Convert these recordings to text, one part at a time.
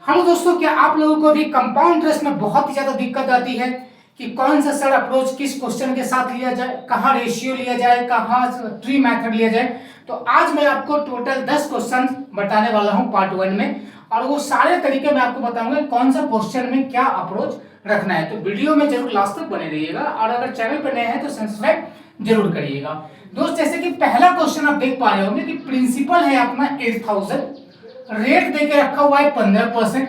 Hello दोस्तों, क्या आप लोगों को भी कंपाउंड इंटरेस्ट में बहुत ही ज्यादा दिक्कत आती है कि कौन सा सर अप्रोच किस क्वेश्चन के साथ लिया जाए, कहाँ रेशियो लिया जाए, कहाँ ट्री मेथड लिया जाए। तो आज मैं आपको टोटल 10 क्वेश्चन बताने वाला हूं पार्ट 1 में, और वो सारे तरीके मैं आपको बताऊंगा कौन सा क्वेश्चन में क्या अप्रोच रखना है। तो वीडियो में जरूर लास्ट तक बने रहिएगा, और अगर चैनल पर नए हैं तो सब्सक्राइब जरूर करिएगा। दोस्त, जैसे कि पहला क्वेश्चन आप देख पा रहे होंगे कि प्रिंसिपल है अपना 8000, रेट देके रखा हुआ है 15%,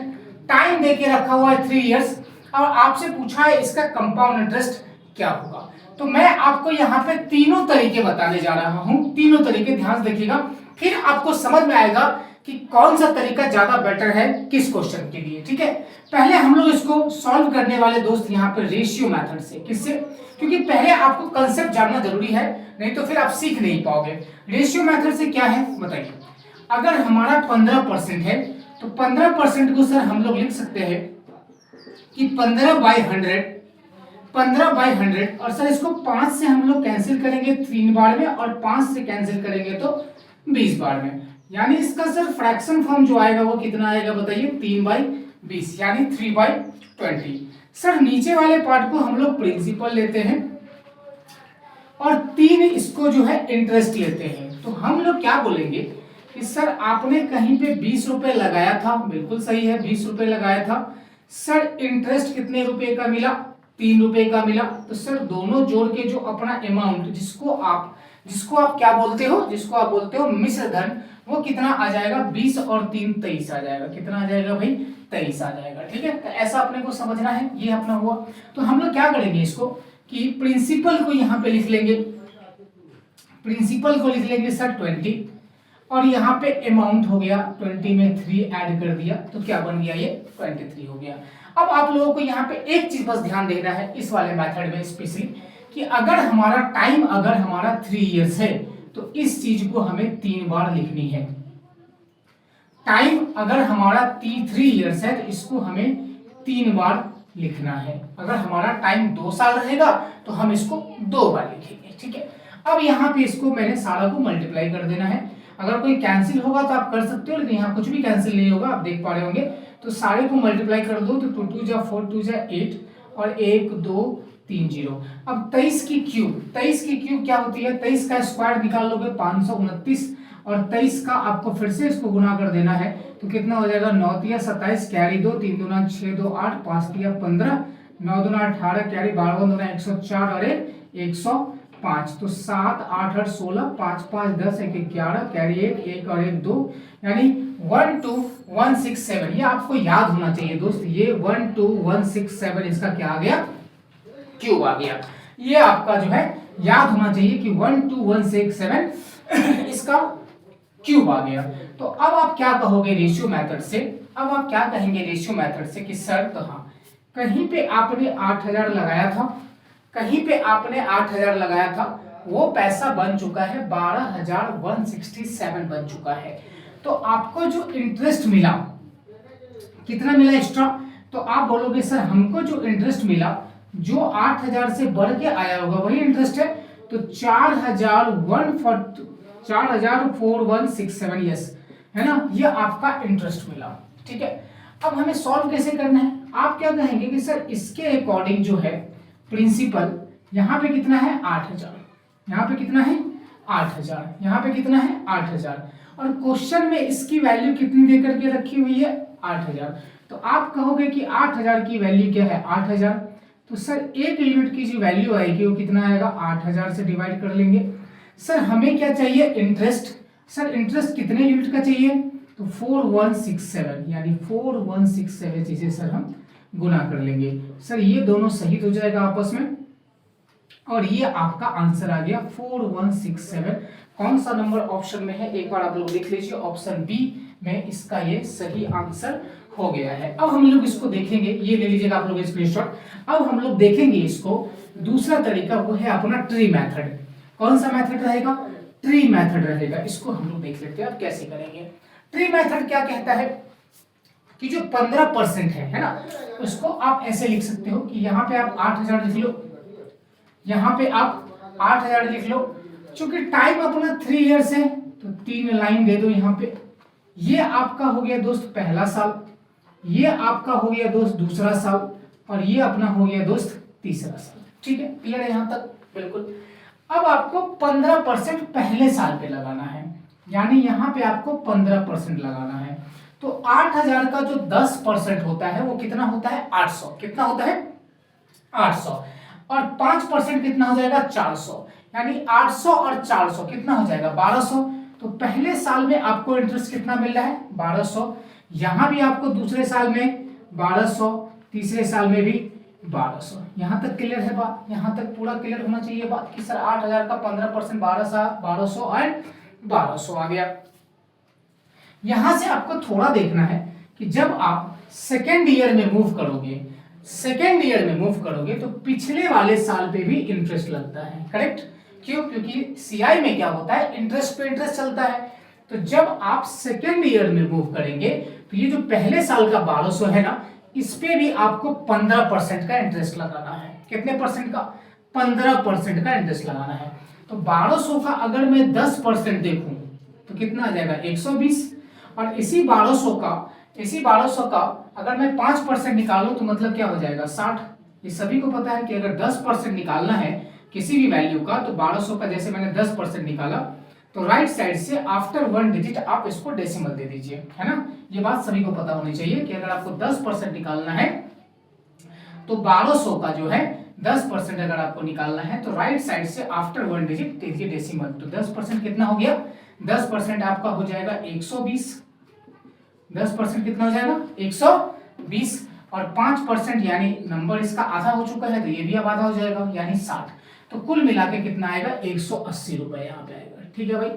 टाइम देके रखा हुआ है 3 इयर्स, और आपसे पूछा है इसका कंपाउंड इंटरेस्ट क्या होगा। तो मैं आपको यहाँ पे तीनों तरीके बताने जा रहा हूं, तीनों तरीके ध्यान से देखिएगा, फिर आपको समझ में आएगा कि कौन सा तरीका ज्यादा बेटर है किस क्वेश्चन के लिए। ठीक है, पहले हम लोग इसको सॉल्व करने वाले दोस्त यहाँ पे रेशियो मेथड से। किससे? क्योंकि पहले आपको कंसेप्ट जानना जरूरी है, नहीं तो फिर आप सीख नहीं पाओगे। रेशियो मेथड से क्या है बताइए। अगर हमारा 15% है तो 15% को सर हम लोग लिख सकते हैं कि 15/100, 15/100, और सर इसको 5 से हम लोग कैंसिल करेंगे 3 बार में, और 5 से कैंसिल करेंगे तो 20 बार में। यानी इसका सर फ्रैक्शन फॉर्म जो आएगा वो कितना आएगा बताइए, 3/20, यानी 3/20। सर नीचे वाले पार्ट को हम लोग प्रिंसिपल लेते हैं और 3 इसको जो है इंटरेस्ट लेते हैं। तो हम लोग क्या बोलेंगे कि सर आपने कहीं पे 20 रुपए लगाया था, बिल्कुल सही है, 20 रुपए लगाया था। सर इंटरेस्ट कितने रुपए का मिला? 3 रुपए का मिला। तो सर दोनों जोड़ के जो अपना अमाउंट, जिसको आप क्या बोलते हो, जिसको आप बोलते हो मिश्र धन, वो कितना आ जाएगा? 20 और 3 23 आ जाएगा। कितना आ जाएगा भाई? 23 आ जाएगा। ठीक है, तो ऐसा अपने को समझना है, ये अपना हुआ। तो हम लोग क्या करेंगे इसको कि प्रिंसिपल को यहाँ पे लिख लेंगे, प्रिंसिपल को लिख लेंगे सर 20, और यहाँ पे अमाउंट हो गया 20 में 3 ऐड कर दिया तो क्या बन गया? ये 23 हो गया। अब आप लोगों को यहाँ पे एक चीज बस ध्यान देना है इस वाले मेथड में स्पेशली, कि अगर हमारा टाइम 3 इयर्स है तो इस चीज को हमें 3 बार लिखनी है। टाइम अगर हमारा 3 इयर्स है तो इसको हमें 3 बार लिखना है। अगर हमारा टाइम 2 साल रहेगा तो हम इसको 2 बार लिखेंगे। ठीक है, अब यहाँ पे इसको मैंने सारा को मल्टीप्लाई कर देना है। अगर कोई कैंसिल होगा तो आप कर सकते हो, लेकिन यहाँ कुछ भी कैंसिल नहीं होगा, आप देख पा रहे होंगे। तो सारे को मल्टीप्लाई कर दो तो 2 2 जा 4 2 जा 8, और 1 2 3 0। अब 23 की क्यूब क्या होती है? 23 का स्क्वायर निकाल लोगे 529, और 23 का आपको फिर से इसको गुना कर देना है तो कितना हो जाएगा? 9 तिया 27, कैरी 2, 3 दूना 6 2 8, 5 तिया 15, 9 दूना 18, कैरी 12 दूना 104, और 105। तो 7 8 8 16, 5 5 10, 1 11, कैरी 1 और 1 2, यानी 12167। ये आपको याद होना चाहिए दोस्त, ये 12167 इसका क्या आ गया? क्यूब आ गया। ये आपका जो है याद होना चाहिए कि 12167 इसका क्यूब आ गया। तो अब आप क्या कहोगे रेशियो मेथड से? अब आप क्या कहेंगे रेशियो मेथड से कि सर, तो हाँ, कहीं पे आपने 8000 लगाया था, कहीं पे आपने 8000 लगाया था, वो पैसा बन चुका है 12167 बन चुका है। तो आपको जो इंटरेस्ट मिला, कितना मिला एक्स्ट्रा? तो आप बोलोगे सर हमको जो इंटरेस्ट मिला, जो 8000 से बढ़ के आया होगा वही इंटरेस्ट है, तो 404167, यस, है ना, ये आपका इंटरेस्ट मिला। ठीक है, अब हमें सॉल्व कैसे करना है? आप क्या कहेंगे कि सर इसके अकॉर्डिंग जो है प्रिंसिपल यहाँ पे कितना है? 8000, यहाँ पे कितना है? 8000, यहाँ पे कितना है? 8000, और क्वेश्चन में इसकी वैल्यू कितनी देकर के रखी हुई है? 8000। तो आप कहोगे कि 8000 की वैल्यू क्या है? 8000। तो सर 1 यूनिट की जो वैल्यू आएगी वो कितना आएगा? 8000 से डिवाइड कर लेंगे। सर हमें क्या चाहिए? इंटरेस्ट। सर इंटरेस्ट कितने यूनिट का चाहिए? तो 4167, यानी 4167 चीजें सर हम गुना कर लेंगे। सर ये दोनों सही हो जाएगा आपस में, और ये आपका आंसर आ गया 4167। कौन सा नंबर ऑप्शन में है एक बार आप लोग देख लीजिए, ऑप्शन बी में इसका ये सही आंसर हो गया है। अब हम लोग इसको देखेंगे, ये ले लीजिएगा आप लोग स्क्रीनशॉट। अब हम लोग देखेंगे इसको, दूसरा तरीका वो है अपना ट्री मेथड। कौन सा मेथड रहेगा? ट्री मेथड रहेगा। इसको हम लोग देख लेते हैं अब कैसे करेंगे। ट्री मेथड क्या कहता है कि जो 15% है ना, उसको आप ऐसे लिख सकते हो कि यहाँ पे आप 8000 लिख लो, यहाँ पे आप 8000 लिख लो। चूंकि टाइम अपना 3 इयर्स है तो 3 लाइन दे दो यहाँ पे। ये आपका हो गया दोस्त पहला साल, ये आपका हो गया दोस्त दूसरा साल, और ये अपना हो गया दोस्त तीसरा साल। ठीक है, क्लियर है यहाँ तक? बिल्कुल। अब आपको 15% पहले साल पे लगाना है, यानी यहाँ पे आपको 15% लगाना है। तो 8000 का जो 10% होता है वो कितना होता है? 800। कितना होता है? 800। और 5% कितना हो जाएगा? 400। यानी 800 और 400 कितना हो जाएगा? 1200। तो पहले साल में आपको इंटरेस्ट कितना मिल रहा है? 1200। यहां भी आपको दूसरे साल में 1200, तीसरे साल में भी 1200। यहां तक क्लियर है बात? यहां तक पूरा क्लियर होना चाहिए बात कि सर 8000 का 15% 1200 और 1200 आ गया। यहां से आपको थोड़ा देखना है कि जब आप सेकेंड ईयर में मूव करोगे, सेकेंड ईयर में मूव करोगे तो पिछले वाले साल पे भी इंटरेस्ट लगता है। करेक्ट? क्यों? क्योंकि सीआई में क्या होता है? इंटरेस्ट पे इंटरेस्ट चलता है। तो जब आप सेकेंड ईयर में मूव करेंगे तो ये जो पहले साल का 1200 है ना, इस पे भी आपको 15% का इंटरेस्ट लगाना है। कितने परसेंट का? 15% का इंटरेस्ट लगाना है। तो 1200 का अगर मैं 10% देखूं तो कितना आ जाएगा? 120। और इसी 1200 का अगर मैं 5% निकालूं तो मतलब क्या हो जाएगा? 60। ये सभी को पता है कि अगर 10% निकालना है किसी भी वैल्यू का, तो 1200 का जैसे मैंने 10% निकाला तो राइट साइड से आफ्टर 1 डिजिट आप इसको डेसिमल दे दीजिए, है ना? ये बात सभी को पता होनी चाहिए कि अगर आपको 10% निकालना है तो 1200 का जो है 10% अगर आपको निकालना है तो राइट साइड से आफ्टर 1 डिजिट दीजिए डेसिमल। तो 10% कितना हो गया? 10% आपका हो जाएगा 120। 10% कितना हो जाएगा? 120। और 5% यानी नंबर इसका आधा हो चुका है तो ये भी अब आधा हो जाएगा, यानी 60। तो कुल मिला के कितना आएगा? 180 रुपए यहाँ पे आएगा। ठीक है भाई।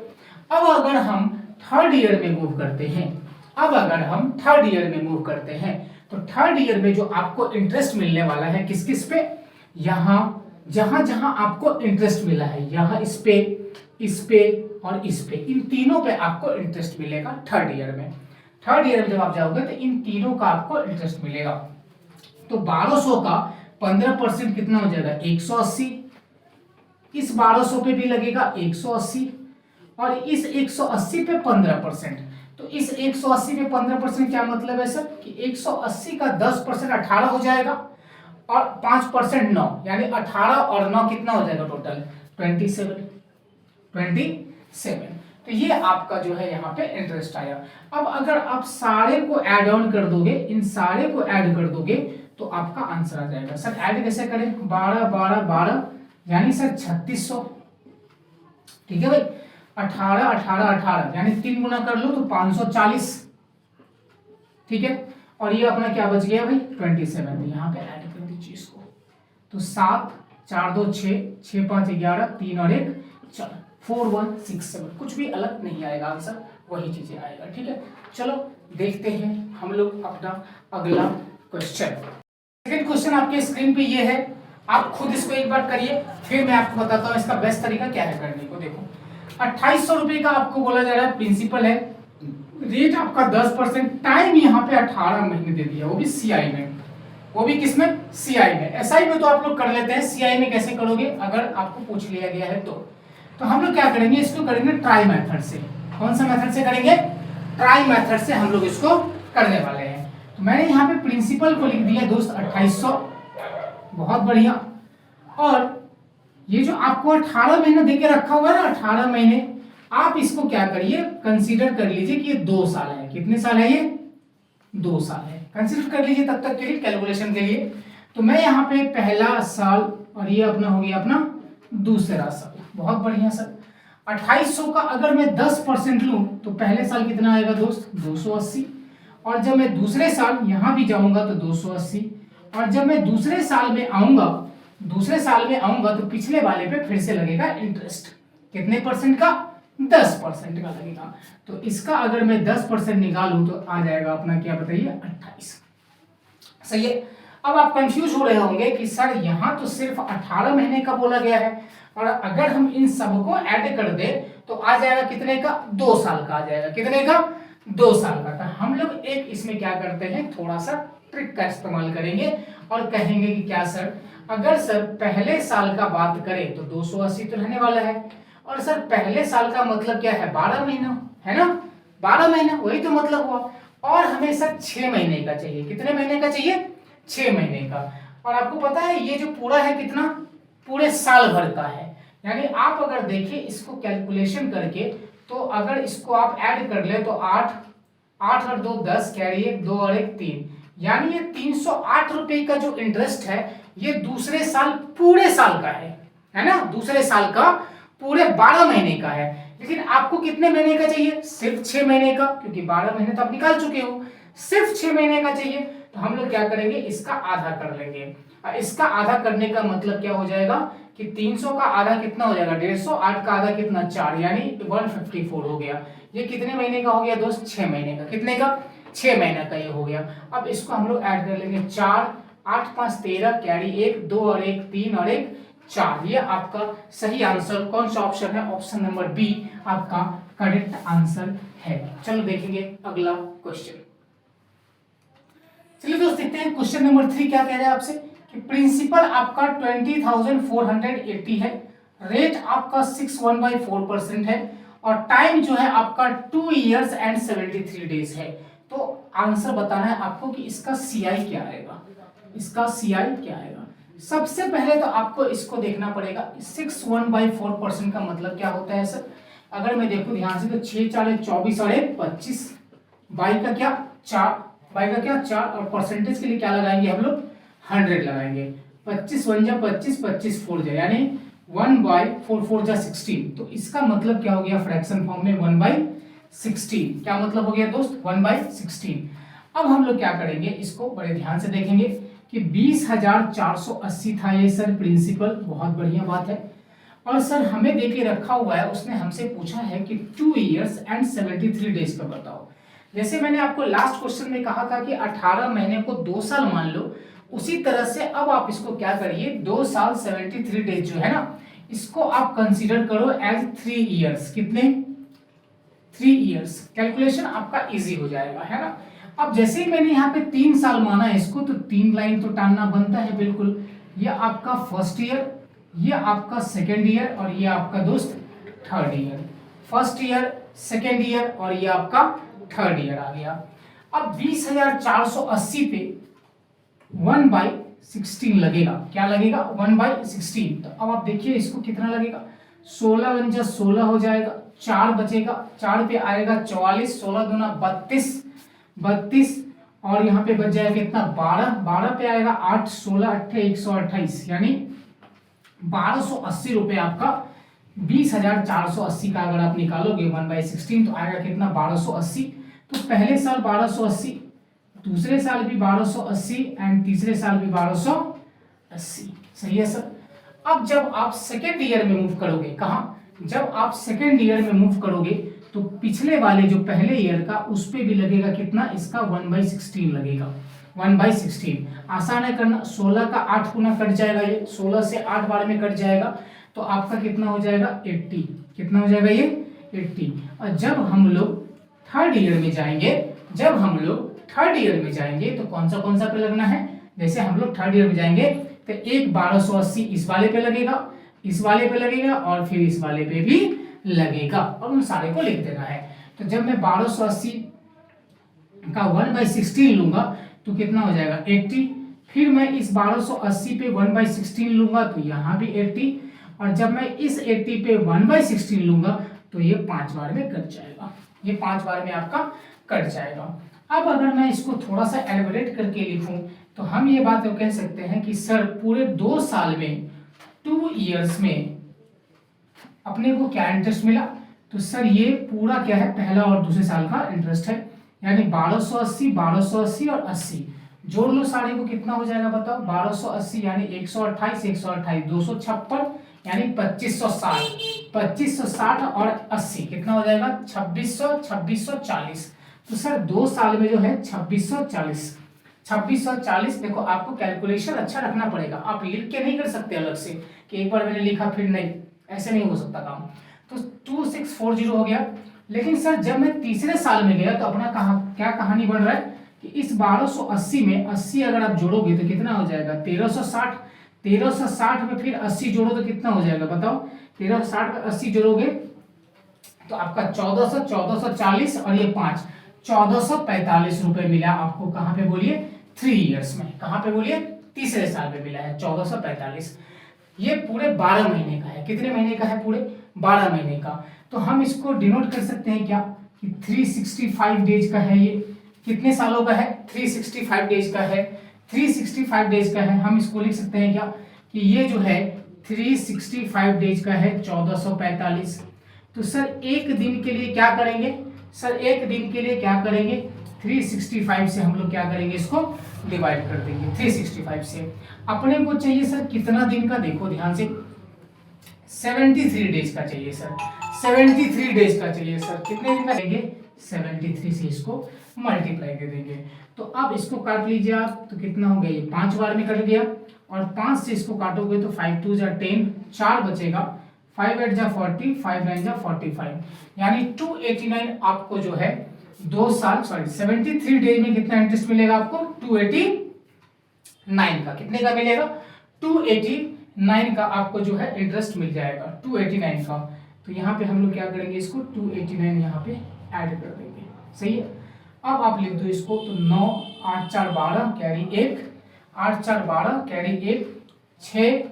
अब अगर हम थर्ड ईयर में मूव करते हैं, तो थर्ड ईयर में जो आपको इंटरेस्ट मिलने वाला है किस किस पे? यहाँ जहां जहां आपको इंटरेस्ट मिला है, यहाँ इस पे और इस पे, इन तीनों पे आपको इंटरेस्ट मिलेगा थर्ड ईयर में। थर्ड ईयर में जब आप जाओगे तो इन तीनों का आपको इंटरेस्ट मिलेगा। तो 1200 का 15% कितना हो जाएगा? 180। इस 1200 पे भी लगेगा 180, और इस 180 पे 15%। तो इस 180 पे 15% क्या मतलब है सर? कि 180 का 10% 18 हो जाएगा, और 5% 9, यानी 18 और 9 कितना हो जाएगा टोटल? 27। तो ये आपका जो है यहाँ पे इंटरेस्ट आया। अब अगर आप सारे को ऐड ऑन कर दोगे, इन सारे को ऐड कर दोगे तो आपका आंसर आ जाएगा। सर ऐड कैसे करें? 12 12 12 यानी सर 3600। ठीक है भाई। 18 18 18 यानी 3 गुना कर लो तो 540। ठीक है। और ये अपना क्या बच गया भाई? 27। यहाँ पे ऐड कर दीजिए इसको। तो 7 4 2 6 6 5 11 3 और 1 4 4 1 6 7। कुछ भी अलग नहीं आएगा, आंसर वही चीजें आएगा। ठीक है, चलो देखते हैं हम लोग अपना अगला क्वेश्चन। सेकंड क्वेश्चन आपके स्क्रीन पे ये है, आप खुद इसको एक बार करिए, फिर मैं आपको बताता हूँ इसका बेस्ट तरीका क्या है करने को। देखो 2800 रुपए का आपको बोला जा रहा है, प्रिंसिपल है, रेट आपका 10%, टाइम यहाँ पे 18 महीने दे दिया, वो भी सीआई में। वो भी किसमें? सीआई में। एसआई में तो आप लोग कर लेते हैं, सीआई में कैसे करोगे अगर आपको पूछ लिया गया है तो हम लोग क्या करेंगे, इसको करेंगे ट्राई मेथड से। कौन सा मेथड से करेंगे? ट्राई मेथड से हम लोग इसको करने वाले हैं। तो मैंने यहाँ पे प्रिंसिपल को लिख दिया दोस्त 2800, बहुत बढ़िया। और ये जो आपको 18 महीने देके रखा हुआ है ना, 18 महीने, आप इसको क्या करिए, कंसीडर कर लीजिए कि ये 2 साल है। कितने साल है ये? 2 साल है, कंसीडर कर लीजिए तब तक के लिए, कैलकुलेशन के लिए। तो मैं यहाँ पे पहला साल और ये अपना हो गया अपना दूसरा साल। बहुत बढ़िया सर। 2800 का अगर मैं 10% लूं तो पहले साल कितना आएगा दोस्त? 280। और जब मैं दूसरे साल यहां भी जाऊंगा तो 280। और जब मैं दूसरे साल में आऊंगा तो पिछले वाले पे फिर से लगेगा इंटरेस्ट। कितने परसेंट का? 10% का लगेगा। तो इसका अगर मैं 10% निकालूं तो आ जाएगा अपना, क्या बताइए, 28। सही है। अब आप कंफ्यूज हो रहे होंगे कि सर यहाँ तो सिर्फ 18 महीने का बोला गया है, और अगर हम इन सबको ऐड कर दे तो आ जाएगा कितने का? 2 साल का आ जाएगा। कितने का? 2 साल का। हम लोग एक इसमें क्या करते हैं, थोड़ा सा ट्रिक का इस्तेमाल करेंगे और कहेंगे कि क्या सर, अगर सर पहले साल का बात करें तो 280 तो रहने वाला है, और सर पहले साल का मतलब क्या है? 12 महीना है ना, 12 महीना, वही तो मतलब हुआ। और हमें सर 6 महीने का चाहिए। कितने महीने का चाहिए? 6 महीने का। और आपको पता है ये जो पूरा है कितना, पूरे साल भर का है। यानी आप अगर देखिए इसको कैलकुलेशन करके, तो अगर इसको आप ऐड कर ले तो 8 8 और 2 10, कैरी 1 2 और 1 3, यानी ये 308 रुपए का जो इंटरेस्ट है ये दूसरे साल पूरे साल का है ना, दूसरे साल का पूरे 12 महीने का है। लेकिन आपको कितने महीने का चाहिए? सिर्फ 6 महीने का, क्योंकि 12 महीने तो आप निकाल चुके हो, सिर्फ 6 महीने का चाहिए। तो हम लोग क्या करेंगे, इसका आधा कर लेंगे। और इसका आधा करने का मतलब क्या हो जाएगा कि 300 का आधा कितना हो जाएगा 150, 8 का आधा कितना 4, यानी 154 हो गया। ये कितने महीने का हो गया दोस्त? 6 महीने का। कितने का? 6 महीने का ये हो गया। अब इसको हम लोग ऐड कर लेंगे 4 8 5 13, कैरी 1 2 और 1 3 और 1 4। ये आपका सही आंसर कौन सा ऑप्शन है? ऑप्शन नंबर बी आपका करेक्ट आंसर है। चलो देखेंगे अगला क्वेश्चन। चलिए दोस्त देखते हैं क्वेश्चन नंबर 3 क्या कह रहा है आपसे कि प्रिंसिपल आपका 20,480 है, रेट आपका 6.14% है, और टाइम जो है आपका 2 years and 73 days है। तो आंसर बताना है आपको कि इसका सीआई क्या आएगा, इसका सीआई क्या आएगा। सबसे पहले तो आपको इसको देखना पड़ेगा 6.14% का मतलब क्या होता है सर। अगर मैं देखूं ध्यान से तो 6 4 24 और 1 25, बाई का क्या 4, बाई का क्या 4, और परसेंटेज के लिए क्या लगाएंगे हम लोग 100 लगाएंगे। 25 1 जा 25, 25 4 जा, यानी 1/4 4 जा 16। तो इसका मतलब क्या हो गया फ्रैक्शन फॉर्म में 1/16। क्या मतलब हो गया दोस्त? 1/16। अब हम लोग क्या करेंगे, इसको बड़े ध्यान से देखेंगे कि 20,480 था ये सर प्रिंसिपल, बहुत बढ़िया बात है। और सर हमें देके रखा हुआ है, उसने हमसे पूछा है कि 2 years and 73 days का बताओ। जैसे मैंने आपको लास्ट क्वेश्चन में कहा था कि 18 महीने को 2 साल मान लो, उसी तरह से अब आप इसको क्या करिए 2 साल 73 डेज जो है ना, इसको आप कंसीडर करो एज 3 years। कितने? 3 years। कैलकुलेशन आपका इजी हो जाएगा, है ना। अब जैसे ही मैंने यहाँ पे 3 साल माना है इसको, तो 3 लाइन तो टानना बनता है बिल्कुल। ये आपका फर्स्ट ईयर, ये आपका सेकेंड ईयर, और ये आपका दोस्त third year. First year, second year, और ये आपका थर्ड ईयर आ गया। अब 20,480 पे 1/16 लगेगा। क्या लगेगा? 1/16। तो अब आप देखिए इसको कितना लगेगा, 16 1 जा 16 हो जाएगा, 4 बचेगा, 4 पे आएगा 44, 16 दूना 32, 32, और यहाँ पे बच जाएगा कितना 12, 12 पे आएगा 8 16 8 128, यानी 1280 रुपए आपका 20,480 का अगर आप निकालोगे 1/16 तो आएगा कितना 1280। तो पहले साल 1280, दूसरे साल भी 1280 एंड तीसरे साल भी 1280। सही है सर। अब जब आप सेकेंड ईयर में मूव करोगे, कहाँ? जब आप सेकेंड ईयर में मूव करोगे तो पिछले वाले जो पहले ईयर का उस पे भी लगेगा कितना, इसका 1/16 लगेगा। 1/16 आसान है करना, 16 का 8 गुना कट जाएगा, ये 16 से 8 बार में कट जाएगा, तो आपका कितना हो जाएगा 80। कितना हो जाएगा ये 80। और जब हम लोग थर्ड ईयर में जाएंगे, जब हम लोग थर्ड ईयर में जाएंगे तो कौन सा पे लगना है, जैसे हम लोग थर्ड ईयर में जाएंगे तो एक 1280 इस वाले पे लगेगा, इस वाले पे लगेगा, और फिर इस वाले पे भी लगेगा, और उन सारे को लिख देना है। तो जब मैं 1280 का 1/16 लूंगा तो कितना हो जाएगा 80। फिर मैं इस 1280 पे 1/16 लूंगा तो यहाँ भी 80, और जब मैं इस 80 पे 1/16 लूंगा तो ये 5 बार में कट जाएगा, ये 5 बार में आपका कट जाएगा। अब अगर मैं इसको थोड़ा सा एलिब्रेट करके लिखूं तो हम ये बात तो कह सकते हैं कि सर पूरे 2 साल में 2 years में अपने को क्या इंटरेस्ट मिला, तो सर ये पूरा क्या है पहला और दूसरे साल का इंटरेस्ट है, यानी 1280 1280 और 80 जोड़ लो सारे को, कितना हो जाएगा बताओ 1280 यानी 128 128 256 यानी 2560 2560 और 80 कितना हो जाएगा 2600 2640। तो सर 2 साल में जो है 2640 2640। देखो आपको कैलकुलेशन अच्छा रखना पड़ेगा, आप लिख के नहीं कर सकते अलग से कि एक बार मैंने लिखा फिर नहीं, ऐसे नहीं हो सकता काम। तो 2640 हो गया। लेकिन सर जब मैं तीसरे साल में गया तो अपना क्या कहानी बन रहा है कि इस 1280 में 80 अगर आप जोड़ोगे तो कितना हो जाएगा 1360। 1360 में फिर 80 जोड़ो तो कितना हो जाएगा बताओ, 1360 में 80 जोड़ोगे तो आपका 1400 1440 और ये 5 1445 रुपए मिला आपको। कहाँ पे बोलिए? 3 इयर्स में। कहाँ पे बोलिए? तीसरे साल में मिला है 1445। ये पूरे 12 महीने का है। कितने महीने का है? पूरे 12 महीने का। तो हम इसको डिनोट कर सकते हैं क्या कि 365 डेज का है। ये कितने सालों का है? 365 डेज का है। 365 डेज का है। हम इसको लिख सकते हैं क्या कि ये जो है 365 डेज का है 1445। तो सर एक दिन के लिए क्या करेंगे? सर एक दिन के लिए क्या करेंगे? 365 से हम लोग क्या करेंगे? इसको डिवाइड कर देंगे 365 से। अपने को चाहिए सर कितना दिन का? देखो ध्यान से, 73 डेज का चाहिए सर। 73 डेज का चाहिए सर। कितने दिन का लेंगे? 73 से इसको मल्टीप्लाई कर देंगे। तो अब इसको काट लीजिए आप, तो कितना हो गया? ये 5 बार में कट गया, और 5 से इसको काटोगे तो 5 2 जा 10, 4 बचेगा, 5 8 जा 40, 5 9 जा 45, यानी 289 आपको जो है 2 साल 73 डेज में कितना इंटरेस्ट मिलेगा आपको? 289 का। कितने का मिलेगा? 289 का आपको जो है इंटरेस्ट मिल जाएगा, 289 का। तो यहाँ पे हम लोग क्या करेंगे? इसको 289 यहाँ पे ऐड कर देंगे। सही है। अब आप लिख दो इसको, तो 9 8 4 12 कैरी 1, 8 4 12 कैरी 1, 6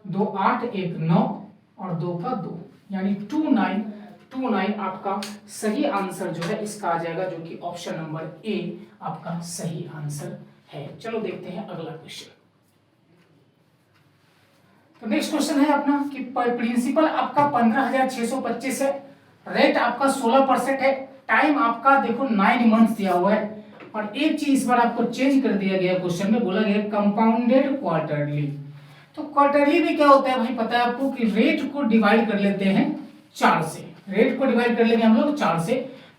2 8 1 9 और 2 का 2, यानी 29 आपका सही आंसर जो है इसका आ जाएगा, जो कि ऑप्शन नंबर ए आपका सही आंसर है। चलो देखते हैं अगला क्वेश्चन। तो नेक्स्ट क्वेश्चन है अपना कि प्रिंसिपल आपका 15,625 है, रेट आपका 16% है, टाइम आपका देखो 9 मंथ्स दिया हुआ है, और एक चीज इस बार आपको चेंज कर दिया गया, क्वेश्चन में बोला गया कंपाउंडेड क्वार्टरली। तो क्वार्टरली में क्या होता है भाई? पता है आपको कि रेट को डिवाइड कर लेते हैं 4 से। रेट को डिवाइड कर लेंगे हम लोग 4 से,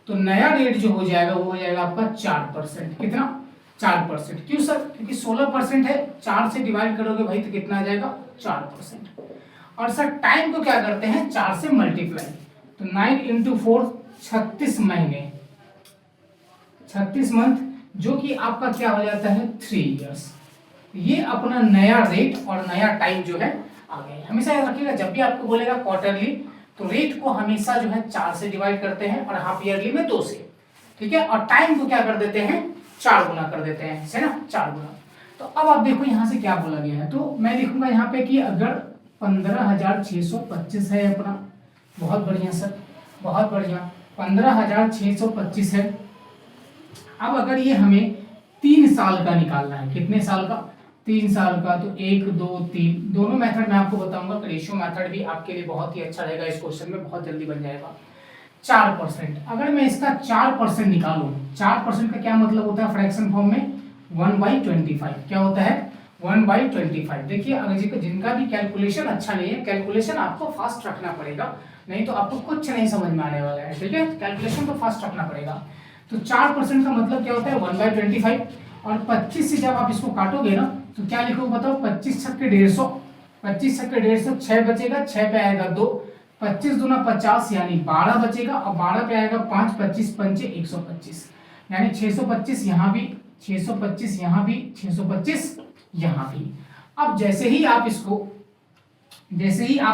तो नया रेट जो हो जाएगा वो हो जाएगा आपका 4%। कितना? 4%। क्यों सर? क्योंकि 16% है, 4 से डिवाइड करोगे भाई तो कितना आ जाएगा? 4%। और सर टाइम को क्या करते हैं? 4 से मल्टीप्लाई, तो 9 इंटू 4 36 महीने, 36 मंथ, जो कि आपका क्या हो जाता है? 3 इयर्स। ये अपना नया रेट और नया टाइम जो है आ गया। हमेशा याद रखिएगा, जब भी आपको बोलेगा क्वार्टरली तो रेट को हमेशा जो है 4 से डिवाइड करते हैं, और हाफ ईयरली में 2 से। ठीक है। और टाइम को क्या कर देते हैं? 4 गुना कर देते हैं, है ना? 4 गुना। तो अब आप देखो यहाँ से क्या बोला गया है, तो मैं लिखूंगा यहाँ पे कि अगर 15,625 है अपना, बहुत बढ़िया सर, बहुत बढ़िया, 15,625 है। अब अगर ये हमें 3 साल का निकालना है, कितने साल का? 3 साल का। तो 1 2 3 दोनों मेथड मैं आपको बताऊंगा। रेशियो मेथड भी आपके लिए बहुत ही अच्छा रहेगा, इस क्वेश्चन में बहुत जल्दी बन जाएगा। 4%, अगर मैं इसका 4% निकालूं, 4% का क्या मतलब होता है फ्रैक्शन फॉर्म में? 1/25। क्या होता है? 1/25। देखिए अगर जिनका भी कैलकुलेशन अच्छा नहीं है, कैलकुलेशन आपको फास्ट रखना पड़ेगा, नहीं तो आपको कुछ नहीं समझ में आने वाला है। ठीक है, कैलकुलेशन तो फास्ट रखना पड़ेगा। तो 4% का मतलब क्या होता है? 1/25। और 25 से जब आप इसको काटोगे ना, तो क्या लिखोगे बताओ? 25 छक्के 150, 25 छक्के 150, 6 बचेगा, 6 पे आएगा 2, 25 दूना 50 यानी 12 बचेगा, और 12 पे आएगा 5, 25 पंचे 125, यानी 625 यहाँ भी, 625 यहाँ भी, 625 यहाँ भी। अब जैसे ही आप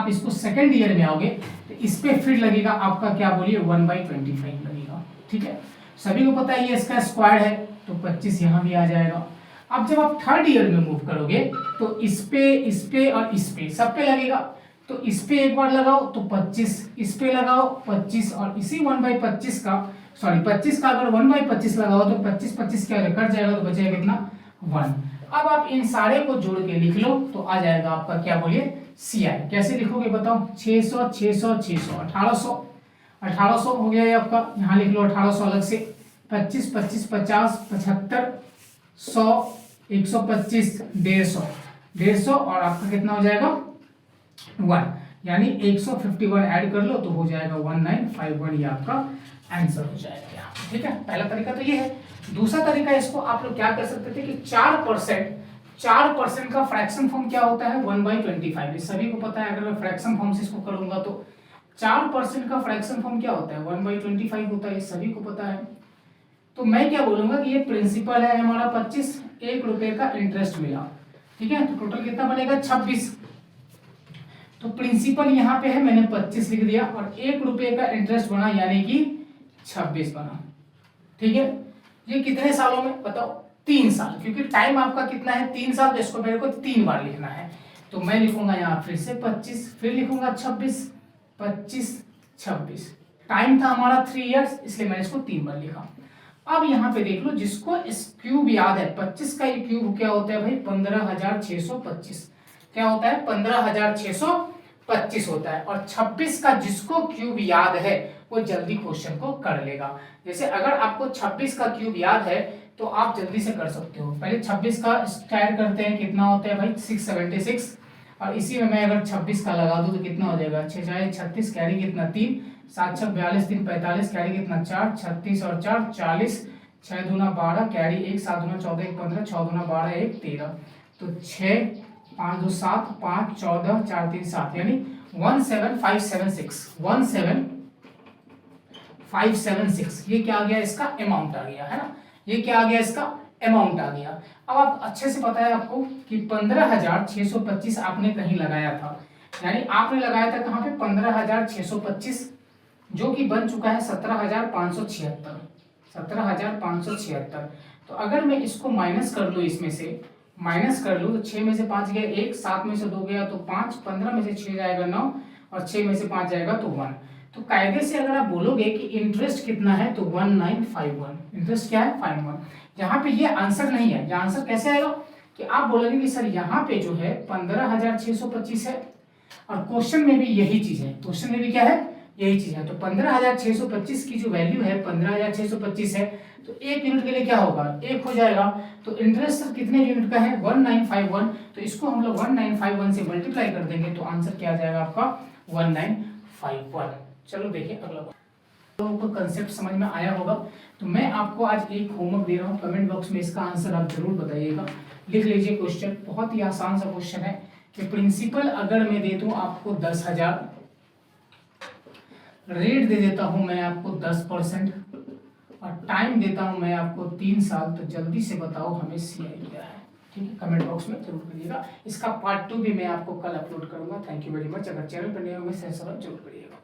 इसको सेकेंड ईयर में आओगे तो इस पे फिर लगेगा आपका क्या बोलिए? 1/25 लगेगा। ठीक है, सभी को पता है ये इसका स्क्वायर है, तो 25 यहाँ भी आ जाएगा। अब जब आप थर्ड ईयर में मूव करोगे तो इस पे और इस पे सब पे लगेगा, तो इस पे एक बार लगाओ तो 25, इस पे लगाओ 25, और इसी 1/25 का 25 का अगर 1/25 लगाओ तो 25 क्या कट जाएगा, तो बचेगा कितना? 1। अब आप इन सारे को जोड़ के लिख लो तो आ जाएगा आपका क्या बोलिए? CI। कैसे लिखोगे बताओ? 600 600 600 1800 हो गया ये आपका, यहाँ लिख लो 1800 अलग से, 25 25 50 75 100 125 150 और आपका कितना हो जाएगा? 1, यानी 151 ऐड कर लो तो हो जाएगा 1951, ये आपका आंसर हो जाएगा यहाँ। ठीक है, पहला तरीका तो ये है। दूसरा तरीका, इसको आप लोग क्या कर सकते थे कि 4% का फ्रैक्शन फॉर्म क्या होता है? 1/25। सभी को पता है, अगर मैं फ्रैक्शन फॉर्म से इसको करूंगा तो 4% का फ्रैक्शन फॉर्म क्या होता है? 1/25 होता है, सभी को पता है। तो मैं क्या बोलूंगा कि ये प्रिंसिपल है हमारा 25, 1 रुपए का इंटरेस्ट मिला। ठीक है, तो टोटल कितना बनेगा? 26। तो प्रिंसिपल यहाँ पे है, मैंने 25 लिख दिया, और 1 रुपए का इंटरेस्ट बना यानी कि 26 बना। ठीक है। ये कितने सालों में बताओ, 3 साल, क्योंकि टाइम आपका कितना है 3 साल, तो इसको मेरे को 3 बार लिखना है। तो मैं लिखूंगा यहाँ फिर से 25, फिर लिखूंगा 26, 25, 26। टाइम था हमारा 3 इयर्स, इसलिए मैंने इसको 3 बार लिखा। अब यहाँ पे देख लो, जिसको इस क्यूब याद है, 25 का ये क्यूब क्या होता है भाई, 15,625। क्या होता है, 15,625 होता है। और 26 का जिसको क्यूब याद है वो जल्दी क्वेश्चन को कर लेगा। जैसे अगर आपको 26 का क्यूब याद है तो आप जल्दी से कर सकते हो। पहले 26 का स्क्वायर करते हैं, कितना होता है भाई 676। और इसी में मैं अगर 26 का लगा दूं तो कितना हो जाएगा, 6 6 36, कैरी कितना 3, 7 6 42, 3 45, कैरी कितना 4, 36 और 4 40, 6 दूना 12, कैरी 1, 7 दूना 14, 1 15, 6 दूना 12, 1 13। तो 6 5 2 7, 5 14, 4 3 7, यानी 17576, 17576। ये क्या आ गया, इसका अमाउंट आ गया है ना, ये क्या आ गया, इसका अमाउंट आ गया। अब आप अच्छे से पता है आपको कि 15,625 आपने कहीं लगाया था, यानी आपने लगाया था कहाँ पे 15,625, जो कि बन चुका है 17,576, 17,576। तो अगर मैं इसको माइनस कर लूँ, इसमें से माइनस कर लूँ तो 6 में से 5 गया 1, 7 में से 2 गया तो 5, 15 में से 6 जाएगा 9, और 6 में से 5 जाएगा तो 1। तो कायदे से अगर आप बोलोगे कि इंटरेस्ट कितना है तो 1951, इंटरेस्ट क्या है 51। यहाँ पे ये आंसर नहीं है, ये आंसर कैसे आएगा कि आप बोलोगे कि सर यहाँ पे जो है 15,625 है, और क्वेश्चन में भी यही चीज है, क्वेश्चन में भी क्या है, यही चीज है। तो 15,625 की जो वैल्यू है 15,625 है, तो 1 यूनिट के लिए क्या होगा, 1 हो जाएगा। तो इंटरेस्ट सर कितने यूनिट का है 1951, तो इसको हम लोग 1951 से मल्टीप्लाई कर देंगे तो आंसर क्या आ जाएगा आपका 1951। चलो देखिए अगला, लोगों को कंसेप्ट समझ में आया होगा। तो मैं आपको आज एक होमवर्क दे रहा हूँ, कमेंट बॉक्स में इसका आंसर आप जरूर बताइएगा, लिख लीजिए। क्वेश्चन बहुत ही आसान सा क्वेश्चन है कि प्रिंसिपल अगर मैं दे दूं आपको 10,000, रेट दे देता हूं मैं आपको 10%, और टाइम देता हूं मैं आपको 3 साल, तो जल्दी से बताओ हमें CI क्या है। ठीक है, कमेंट बॉक्स में जरूर करिएगा। इसका पार्ट 2 भी मैं आपको कल अपलोड करूंगा। Thank you very much. अगर चैनल पर नए होंगे सब्सक्राइब जरूर करिएगा।